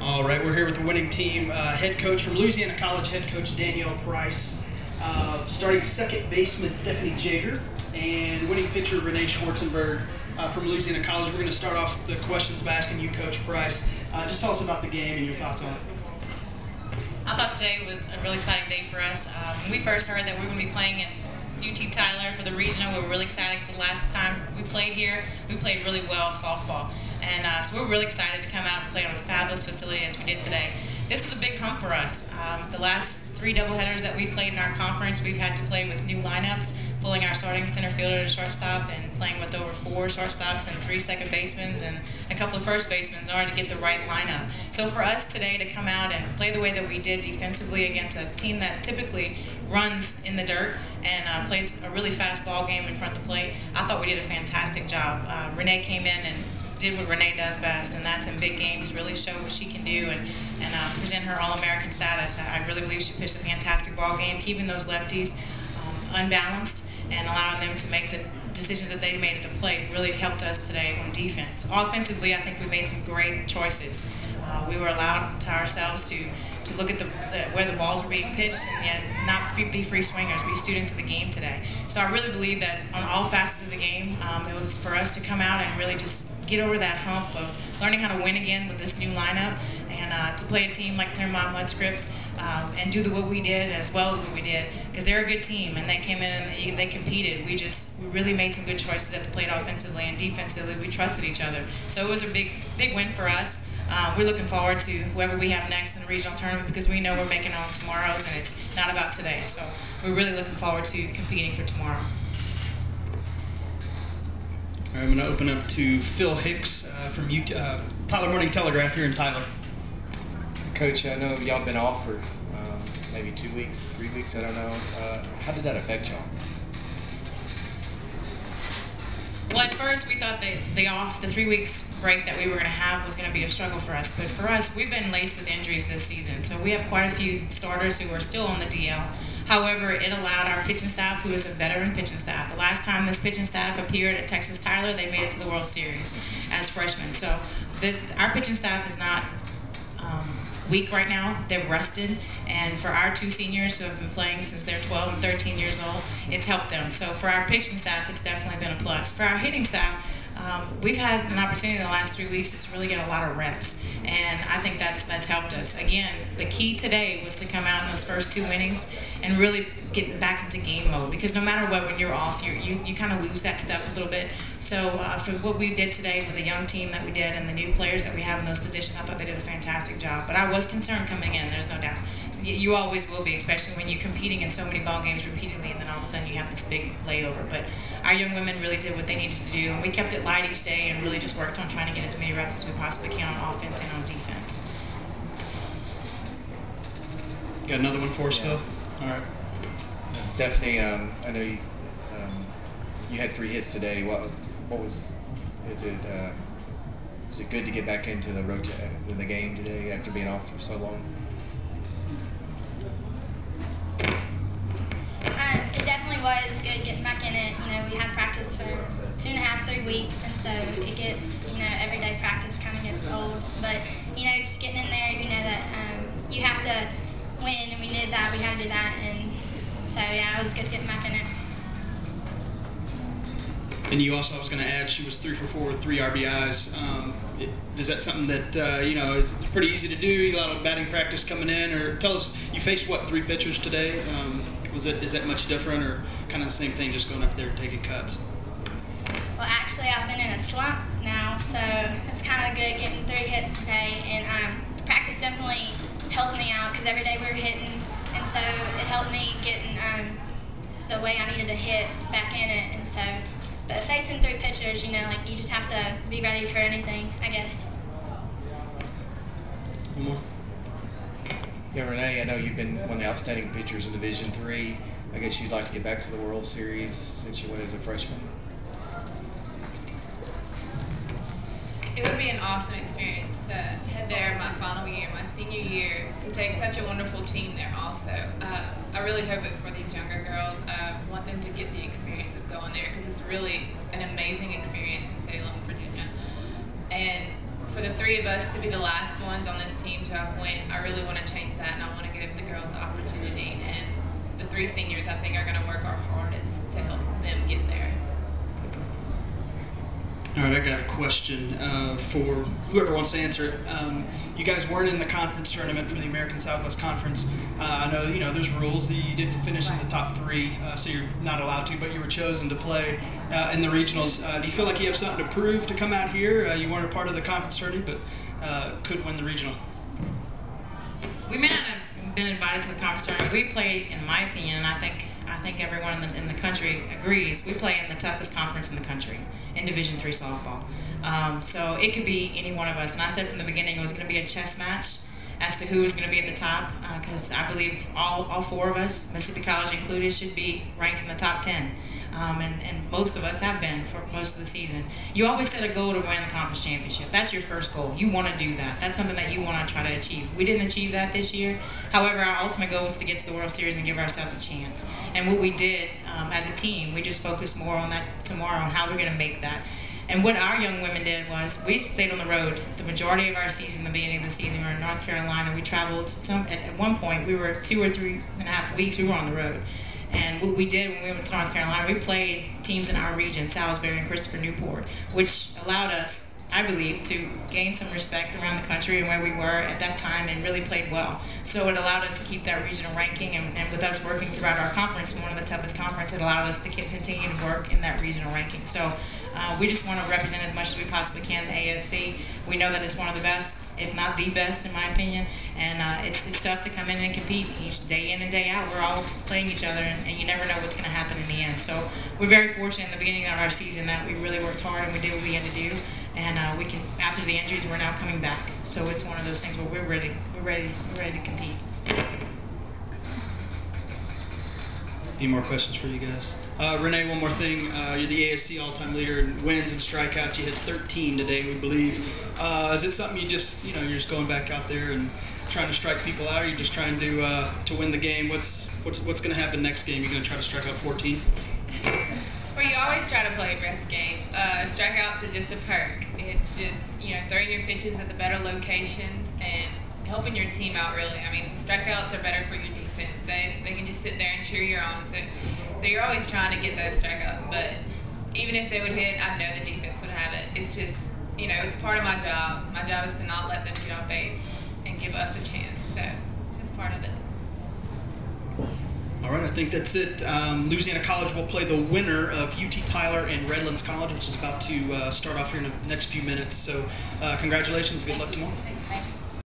All right, we're here with the winning team, head coach from Louisiana College, head coach Danielle Price, starting second baseman Stephanie Jager, and winning pitcher Renee Schwartzenberg from Louisiana College. We're going to start off the questions by asking you, Coach Price. Just tell us about the game and your thoughts on it. I thought today was a really exciting day for us. When we first heard that we were going to be playing in UT Tyler for the regional, we were really excited because the last time we played here, we played really well softball. And so we were really excited to come out and play on a fabulous facility as we did today. This was a big hump for us. The last 3 doubleheaders that we've played in our conference, we've had to play with new lineups, pulling our starting center fielder to shortstop and playing with over 4 shortstops and 3 second basemen and a couple of first basemen in order to get the right lineup. So for us today to come out and play the way that we did defensively against a team that typically runs in the dirt and plays a really fast ball game in front of the plate, I thought we did a fantastic job. Renee came in and did what Renee does best, and that's in big games, really show what she can do and present her All-American status. I really believe she pitched a fantastic ball game, keeping those lefties unbalanced and allowing them to make the decisions that they made at the plate really helped us today on defense. Offensively, I think we made some great choices. We were allowed to ourselves to look at where the balls were being pitched and yet not be free swingers, be students of the game today. So I really believe that on all facets of the game, it was for us to come out and really just get over that hump of learning how to win again with this new lineup and to play a team like Claremont Mudscripts and do what we did as well as what we did, because they're a good team and they came in and they competed. We really made some good choices at the plate offensively and defensively. We trusted each other. So it was a big win for us. We're looking forward to whoever we have next in the regional tournament because we know we're making it on tomorrow's and it's not about today. So we're really looking forward to competing for tomorrow. All right, I'm going to open up to Phil Hicks from Tyler Morning Telegraph here in Tyler. Coach, I know y'all been off for maybe 2 weeks, 3 weeks, I don't know. How did that affect y'all? Well, at first we thought the 3 weeks break that we were going to have was going to be a struggle for us. But for us, we've been laced with injuries this season. So we have quite a few starters who are still on the DL. However, it allowed our pitching staff, who is a veteran pitching staff. The last time this pitching staff appeared at Texas Tyler, they made it to the World Series as freshmen. So our pitching staff is not weak right now. They're rested, and for our 2 seniors who have been playing since they're 12 and 13 years old, it's helped them. So for our pitching staff, it's definitely been a plus. For our hitting staff, we've had an opportunity in the last 3 weeks to really get a lot of reps, and I think that's helped us. Again, the key today was to come out in those first 2 innings and really get back into game mode, because no matter what, when you're off, you kind of lose that step a little bit. So for what we did today with the young team that we did and the new players that we have in those positions, I thought they did a fantastic job. But I was concerned coming in, there's no doubt. You always will be, especially when you're competing in so many ball games repeatedly and then all of a sudden you have this big layover. But our young women really did what they needed to do, and we kept it light each day and really just worked on trying to get as many reps as we possibly can on offense and on defense. Got another one for us, Phil? All right. Stephanie, I know you had 3 hits today. Is it good to get back into the game today after being off for so long? It definitely was good getting back in it. You know, we had practice for 2.5, 3 weeks, and so it gets, everyday practice kind of gets old. But, just getting in there, you know that you have to win, and we did that. We had to do that, and so, yeah, it was good getting back in it. And you also, I was going to add, she was 3 for 4 with 3 RBIs. Is that something that, it's pretty easy to do? A lot of batting practice coming in? Or tell us, you faced, 3 pitchers today? Is that much different, or kind of the same thing, just going up there and taking cuts? Well, actually, I've been in a slump now, so it's kind of good getting 3 hits today. And practice definitely helped me out because every day we were hitting, and so it helped me getting the way I needed to hit back in it. And so, but facing 3 pitchers, you just have to be ready for anything, I guess. One more. Yeah, Renee, I know you've been one of the outstanding pitchers in Division III. I guess you'd like to get back to the World Series since you went as a freshman. It would be an awesome experience to head there my final year, my senior year, to take such a wonderful team there also. I really hope it for these younger girls. I want them to get the experience of going there because it's really an amazing experience in Salem, Virginia. And for the three of us to be the last ones on this team to have went, I really want to change that, and I want to give the girls the opportunity. And the three seniors, I think, are going to work our hardest to help them get there. All right, I got a question for whoever wants to answer it. You guys weren't in the conference tournament for the American Southwest Conference. I know, there's rules that you didn't finish in the top three, so you're not allowed to, but you were chosen to play in the regionals. Do you feel like you have something to prove to come out here? You weren't a part of the conference tournament, but could win the regional. We may not have been invited to the conference tournament. We played, in my opinion, and I think everyone in the country agrees, we play in the toughest conference in the country in Division III softball. So it could be any one of us. And I said from the beginning it was going to be a chess match as to who was going to be at the top, because I believe all four of us, Mississippi College included, should be ranked in the top 10. And most of us have been for most of the season. You always set a goal to win the conference championship. That's your first goal. You want to do that. That's something that you want to try to achieve. We didn't achieve that this year. However, our ultimate goal was to get to the World Series and give ourselves a chance. And what we did as a team, we just focused more on that tomorrow, on how we're going to make that. And what our young women did was we stayed on the road. The majority of our season, the beginning of the season, we were in North Carolina. We traveled at one point, we were 2 or 3.5 weeks, we were on the road. And what we did when we went to North Carolina, we played teams in our region, Salisbury and Christopher Newport, which allowed us, I believe, to gain some respect around the country and where we were at that time, and really played well. So it allowed us to keep that regional ranking, and with us working throughout our conference, one of the toughest conferences, it allowed us to continue to work in that regional ranking. So we just want to represent as much as we possibly can the ASC. We know that it's one of the best, if not the best, in my opinion, and it's tough to come in and compete each day in and day out. We're all playing each other, and you never know what's going to happen in the end. So we're very fortunate in the beginning of our season that we really worked hard and we did what we had to do, and we can, after the injuries, we're now coming back. So it's one of those things where we're ready to compete. Any more questions for you guys? Renee, one more thing. You're the ASC all-time leader in wins and strikeouts. You hit 13 today, we believe. Is it something you just, you're just going back out there and trying to strike people out, or are you just trying to win the game? What's going to happen next game? You're going to try to strike out 14? Well, you always try to play a best game. Strikeouts are just a perk. It's just, throwing your pitches at the better locations and helping your team out, really. I mean, strikeouts are better for your defense. They can just sit there and cheer you on. So you're always trying to get those strikeouts. But even if they would hit, I know the defense would have it. It's just, it's part of my job. My job is to not let them get on base and give us a chance. So it's just part of it. All right, I think that's it. Louisiana College will play the winner of UT Tyler and Redlands College, which is about to start off here in the next few minutes. So congratulations. Good luck tomorrow. Thanks.